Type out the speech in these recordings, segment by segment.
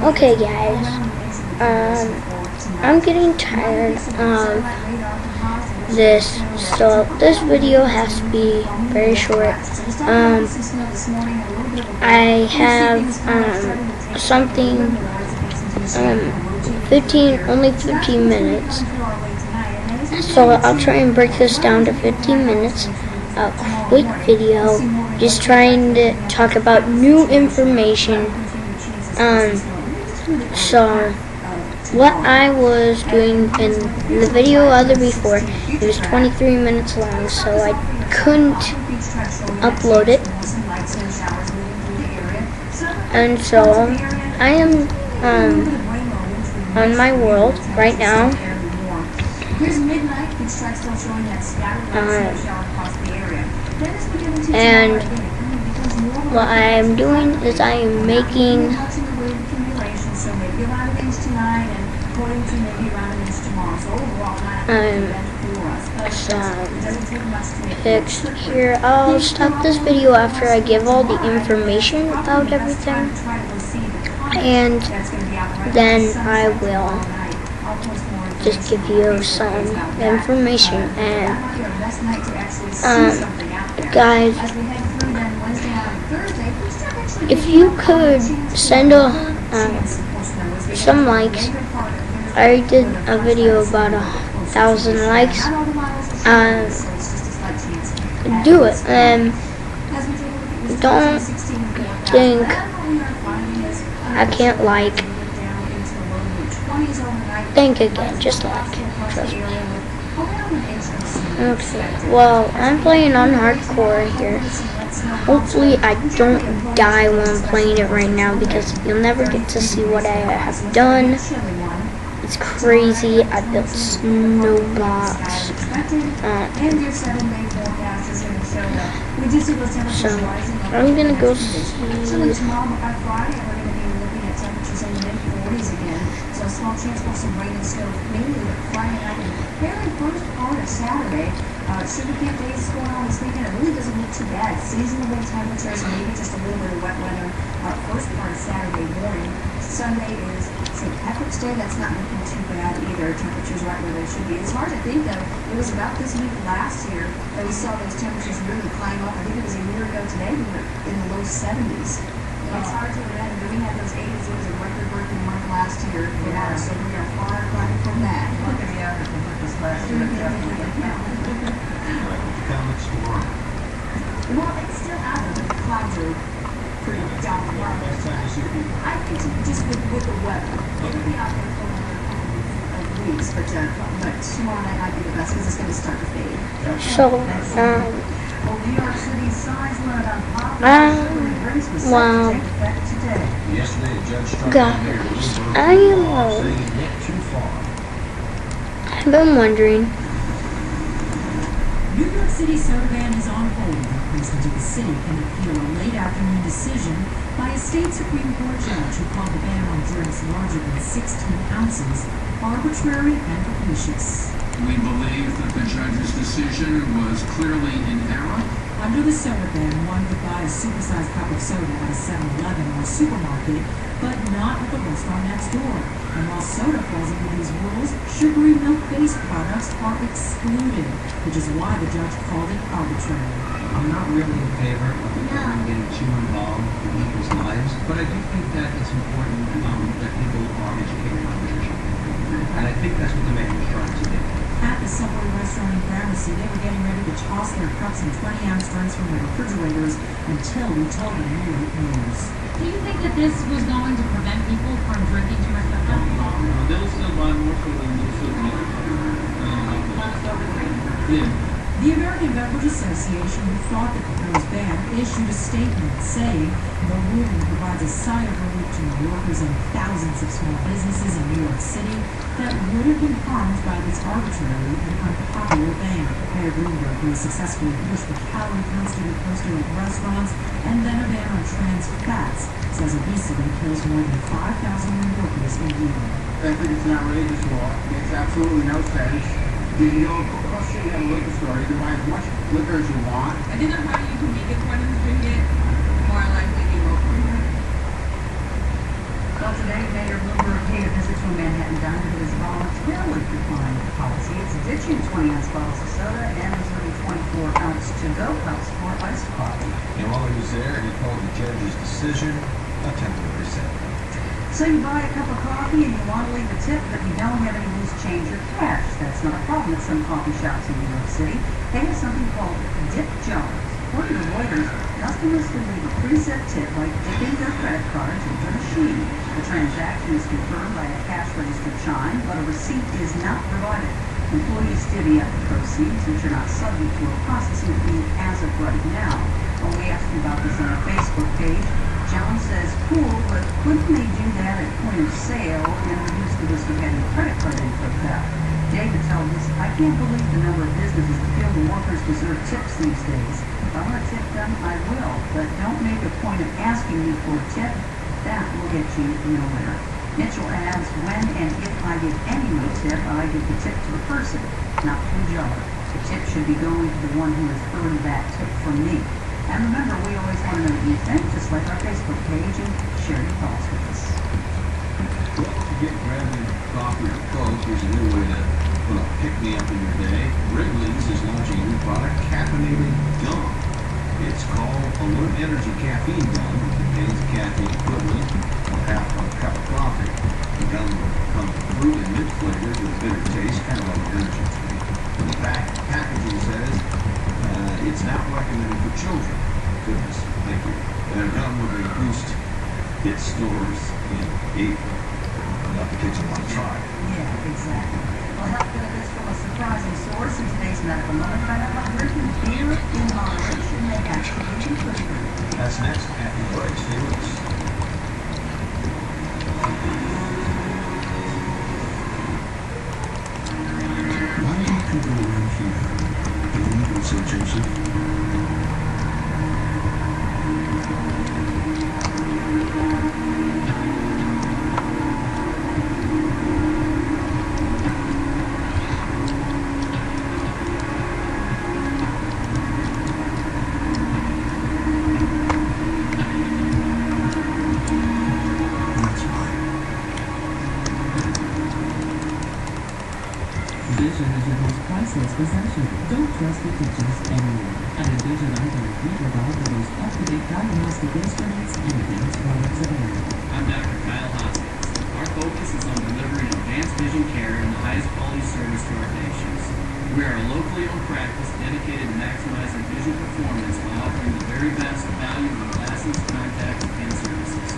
Okay, guys. I'm getting tired of this, so this video has to be very short. I have something only 15 minutes. So I'll try and break this down to 15 minutes. A quick video, just trying to talk about new information. So what I was doing in the video other before, it was 23 minutes long, so I couldn't upload it. And so I am on my world right now. And what I am doing is I am making some pics here. I'll stop this video after I give all the information about everything, and then I will just give you some information. And guys, if you could send some likes. I already did a video about 1,000 likes. Do it, and don't think I can't like. Think again, just like, trust me. Okay, well, I'm playing on hardcore here. Hopefully I don't die while I'm playing it right now, because you'll never get to see what I have done. It's crazy. I built snowblocks. So I'm gonna go see. So a small chance for some rain and snow mainly Friday night and fairly first part of Saturday. Sugar Camp days going on this weekend. It really doesn't look too bad. Seasonable temperatures, maybe just a little bit of wet weather. First part of Saturday morning. Sunday is St. Patrick's Day. That's not looking too bad either. Temperatures right where they should be. It's hard to think though. It was about this week last year that we saw those temperatures really climb up. I think it was a year ago today. We were in the low 70s. It's hard to imagine, but we had those 80s. It was a record-breaking month last year. Yeah, so we are far from that. Look at the average from this last year. Well, it's still out there, but the clouds are pretty downright. I think just with the weather, it'll be out there for another couple of weeks, but tomorrow night might be the best because it's going to start to fade. So, New York City's size limit on wow. Guys, I've been wondering. New York City soda ban is on hold. Residents of the city can appeal a late afternoon decision by a state Supreme Court judge who called the ban on drinks larger than 16 ounces arbitrary and capricious. We believe that the judge's decision was clearly in error. Under the soda ban, one could buy a supersized cup of soda at a 7-Eleven or supermarket, but not at the restaurant next door. And while soda falls into these rules, sugary milk-based products are excluded, which is why the judge called it arbitrary. I'm not really in favor of the government getting too involved in people's lives, but I do think that it's important that people are educated on nutrition. And I think that's what the mayor was trying to do. At the Subway restaurant in Gramercy, they were getting ready to toss their cups and 20-ounce drinks from their refrigerators until we told them new news. Do you think that this was going to prevent people from drinking too much soda? No, they'll still buy more soda than they'll still get. The American Beverage Association, who fought the proposed ban, issued a statement saying the ruling provides a sigh of relief to New Yorkers and thousands of small businesses in New York City that would have been harmed by this arbitrary and unpopular ban. Mayor Bloomberg, who successfully pushed the calorie counts to be posted at restaurants and then a ban on trans fats, says obesity kills more than 5,000 New Yorkers a year. I think it's an outrageous law. It makes absolutely no sense. You know, across the street, you have a liquor store. You can buy as much liquor as you want. I think the harder you can make it for them to drink it, the more likely they will. Well, today, Mayor Bloomberg paid a visit to a Manhattan diner that has voluntarily declined the policy. It's ditching 20-ounce bottles of soda and reserving 24-ounce to-go cups for iced coffee. And while he was there, he called the judge's decision a temporary setback. So you buy a cup of coffee and you want to leave a tip, but you don't have any loose change or cash. That's not a problem at some coffee shops in New York City. They have something called dip jars. According to Reuters, customers can leave a preset tip by dipping their credit cards into a machine. The transaction is confirmed by a cash register chime, but a receipt is not provided. Employees divvy up the proceeds, which are not subject to a processing fee as of right now. When we asked him about this on our Facebook page, John says, cool, but couldn't they do that at point of sale and reduce the risk of having credit card info theft? David tells us, I can't believe the number of businesses that feel the workers deserve tips these days. If I want to tip them, I will, but don't make a point of asking me for a tip. That will get you nowhere. Mitchell adds, when and if I give anyone a tip, I give the tip to the person, not to the jar. The tip should be going to the one who has earned that tip from me. And remember, we always want to know what you think, just like our Facebook page, and share your thoughts with us. Well, if you get grabbing coffee or Coke, here's a new way to put a pick-me-up in your day. Wrigley's is launching a new product, Caffeinated Gum. It's called Alert Energy Caffeine Gum. It contains caffeine equivalent of half a cup of coffee. The gum comes with fruit and mint flavors with a bitter taste, kind of like an energy drink. The packaging says it's not recommended for children. Goodness, thank you. The gum will be boost its stores in April. Enough the kids will want to try it. Yeah, exactly. Well, health benefits from a surprising source in today's medical moment. Find out how drinking beer in moderation may actually be good for you. That's next after the break. Stay with us. Why do people around here believe in St. Joseph? Vision is your most priceless possession. Don't trust it to just anyone. At Envision Eye Care, we provide the most up-to-date diagnostic instruments and advanced products available. I'm Dr. Kyle Hoskins. Our focus is on delivering advanced vision care and the highest quality service to our patients. We are a locally owned practice dedicated to maximizing vision performance by offering the very best value in glasses, contacts, and services.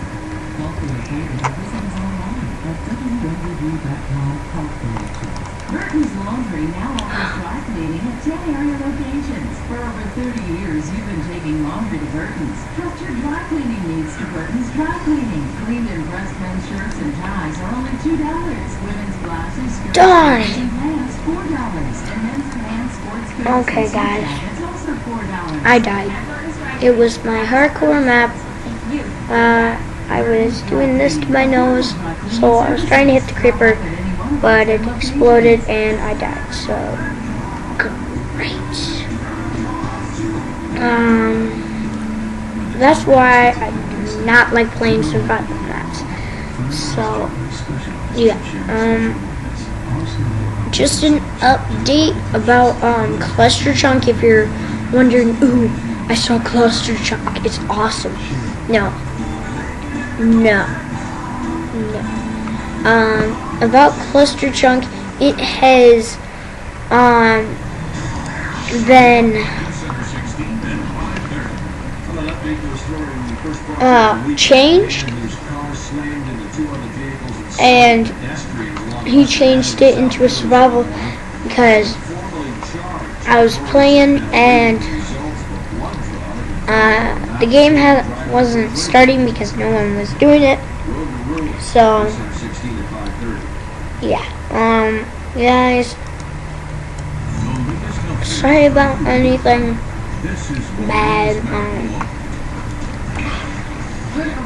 Call for your appointment or visit us online at www.com/call-for-your-choice. Burton's Laundry now offers dry cleaning at 10 area locations. For over 30 years, you've been taking laundry to Burton's. Trust your dry cleaning needs to Burton's Dry Cleaning. Cleaned and pressed men's shirts and ties are only $2. Women's blouses, skirts, Darn. and pants, $4. And men's pants, sports coats, Okay, and suit guys. jackets, also $4. I died. It was my hardcore map. I was doing this to my nose, so I was trying to hit the creeper, but it exploded and I died, so great. That's why I do not like playing survival maps. So, yeah, just an update about Cluster Chunk. If you're wondering, ooh, I saw Cluster Chunk, it's awesome. No. About Cluster Chunk, it has been changed, and he changed it into a survival because I was playing and the game wasn't starting because no one was doing it. So yeah, guys, sorry about anything bad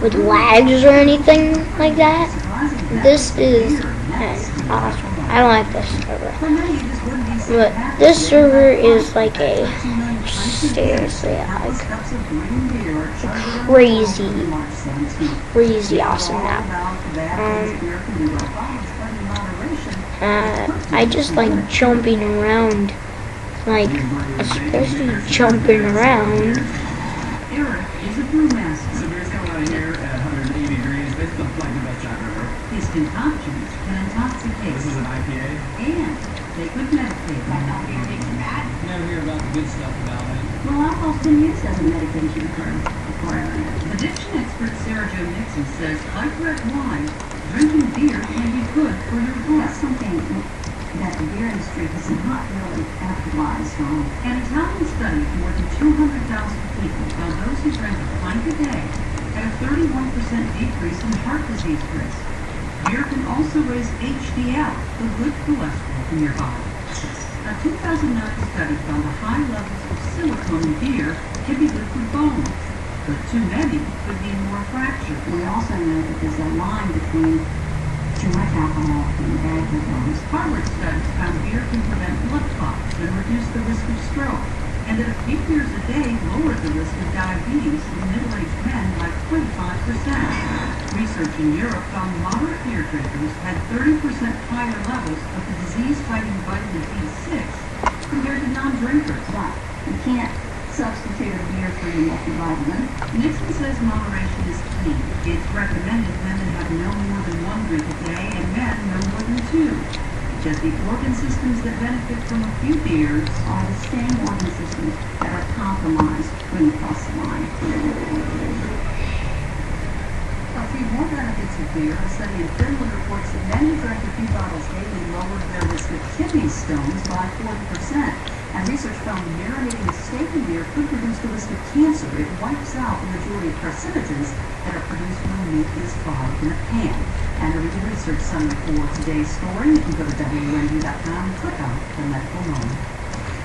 with lags or anything like that. This is awesome. I don't like this server. For many, it just wouldn't be so But bad this if server they is like a seriously crazy awesome map. I just like jumping around, like especially jumping around. Eric is a brewmaster. So beers come out of here at 180 degrees. This is like the best shot ever. His concoctions can intoxicate. This is an IPA. And they could medicate. Like beer makes you mad. You never hear about the good stuff about it. Well, alcohol's been used as a medication for addiction expert Sarah Jo Nixon says, like red wine, drinking beer can be good for your health. That's something that the beer industry has not really capitalized on. An Italian study of more than 200,000 people found those who drank a pint a day had a 31% decrease in heart disease risk. Beer can also raise HDL, the good cholesterol in your body. A 2009 study found the high levels of silicone in beer can be good for bones, but too many could mean more fractures. We also know that there's a line between too much alcohol and bad for bones. Harvard studies found beer can prevent blood clots and reduce the risk of stroke, and that a few beers a day lowered the risk of diabetes in middle-aged men by 25%. Research in Europe found moderate beer drinkers had 30% higher levels of the disease-fighting vitamin B6 compared to non-drinkers. But you can't substitute a beer for your multivitamin. Nixon says moderation is key. It's recommended women have no more than one drink a day and men no more than two. Just the organ systems that benefit from a few beers are the same organ systems that are compromised when you cross the line. A few more benefits of beer. A study in Finland reports that men who drank a few bottles daily lowered their risk of kidney stones by 40%. And research found marinating a steak in beer could reduce the risk of cancer. It wipes out the majority of carcinogens that are produced when meat is fried in a pan. And to read the research summary for today's story, you can go to WNU.com and click on the medical moment.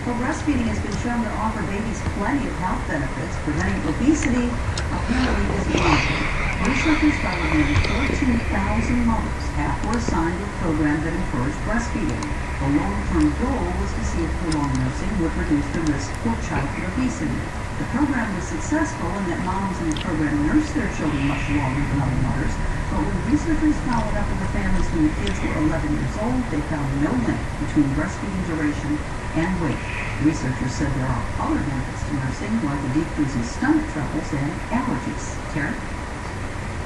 Well, breastfeeding has been shown to offer babies plenty of health benefits. Preventing obesity apparently is one of them. Researchers found that nearly 14,000 mothers were assigned a program that encouraged breastfeeding. The long-term goal was to see if prolonged nursing would reduce the risk for childhood obesity. The program was successful in that moms in the program nursed their children much longer than other mothers, but when researchers followed up with the families when the kids were 11 years old, they found no link between breastfeeding duration and weight. Researchers said there are other benefits to nursing, like a decrease in stomach troubles and allergies. Terry?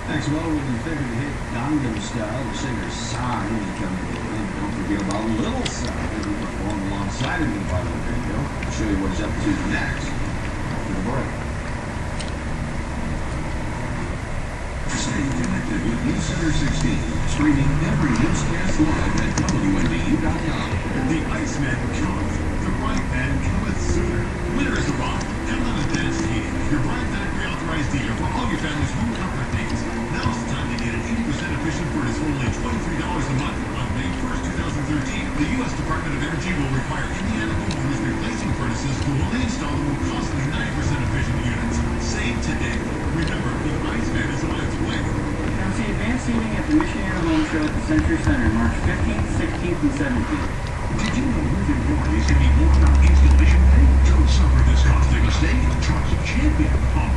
Thanks. Well, when you figure to hit Gangnam Style, the singer Psy is coming in. Don't forget about Little Psy, who performed alongside him in the part of the video. I'll show you what he's up to next. After the break. Stay connected with News Center 16, streaming every newscast live at WNBU.com. The Iceman cometh. The Bright Man cometh sooner. Winter is arrived, and let us dance heating. Your Bright Factory authorized dealer for all your family's home comfort needs. Now's the time to get an 80% efficient furnace for only $23 a month. On May 1st, 2013, the U.S. Department of Energy will require Indiana homeowners replacing furnaces to only install the more costly 90% efficient units. Save today. Remember, the Iceman is on its way. Come see Advanced Seating at the Michiana Home Show at the Century Center, March 15th, 16th, and 17th. Did you know moving warranties can be more about installation pay? Don't suffer this costly mistake. Trust Champion,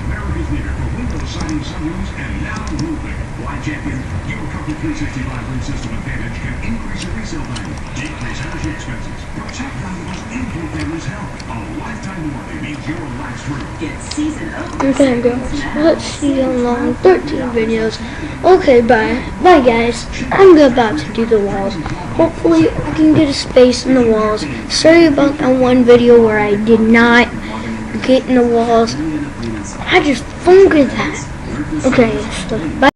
America's leader for window siding, sunroofs, and now roofing. Why Champion? Your Comfort 365 room system advantage can increase your resale value, decrease energy expenses, protect valuables, improve families' health. A lifetime warranty means your life's roof. Get season Okay, guys, let's see how long. 13 videos. Okay, bye. Bye, guys. I'm about to do the walls. Hopefully, I can get a space in the walls. Sorry about that one video where I did not get in the walls. I just funked that. Okay, so bye.